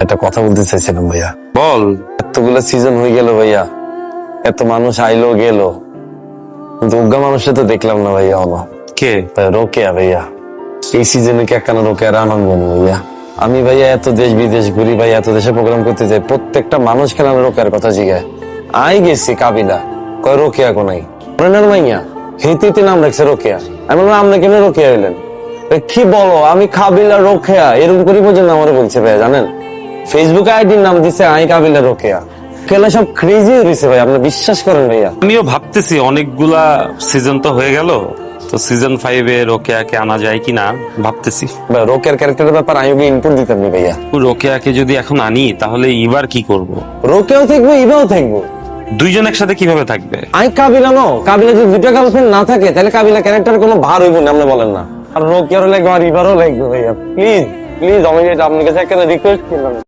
একটা কথা বলতে চাইছিলাম ভাইয়া। বল। এতগুলো সিজন হয়ে গেল ভাইয়া, এত মানুষ আইলো গেল, কিন্তু উগ্গা মানুষটা তো দেখলাম না ভাইয়া। কে? রোকেয়া ভাইয়া। এই সিজনে কি একখানা রোকেয়ার আনন্দ নেই ভাইয়া। আমি ভাইয়া এত দেশ বিদেশ ঘুরি ভাই, এত দেশে প্রোগ্রাম করতে যাই, প্রত্যেকটা মানুষ খেলা রোকেয়ার কথা জিগায়। আই গেছি কাবিলা, কয় রোকেয়া কোনাই মাইয়া হেঁতিতে নাম রাখছে রোকেয়া। আমি বললাম আপনি কেন রোকেয়া হইলেন? কি বলো, আমি কাবিলা রোকেয়া এরকম করি পর্যন্ত আমার বলছে ভাইয়া। জানেন ফেসবুকে আইডির নাম দিছে আই কাবিলা রোকেয়া। খেলা সব ক্রেজি হয়েছে ভাই, আপনি বিশ্বাস করেন ভাইয়া? আমিও ভাবতেছি অনেকগুলা সিজন তো হয়ে গেল, তো সিজন 5 এ রোকেয়াকে আনা যায় কিনা ভাবতেছি। ভাই রোকেয়ার ক্যারেক্টারের ব্যাপার আমি ওকে ইনপুট দিতাম না ভাইয়া। রোকেয়াকে যদি এখন আনি তাহলে এবার কি করব? রোকেয়াও থাকবো ইবাও থাকবো, দুইজন একসাথে কিভাবে থাকবে? আই কাবিলা নো কাবিলা যদি দুইটা গার্লফ্রেন্ড না থাকে তাহলে কাবিলা ক্যারেক্টার কোনো ভার হইব না, আপনি বলেন না? আর রোকেয়ারও লাগবে আর ইবারও লাগবে ভাইয়া। প্লিজ প্লিজ আমি এটা আপনার কাছে একটা রিকোয়েস্ট করলাম।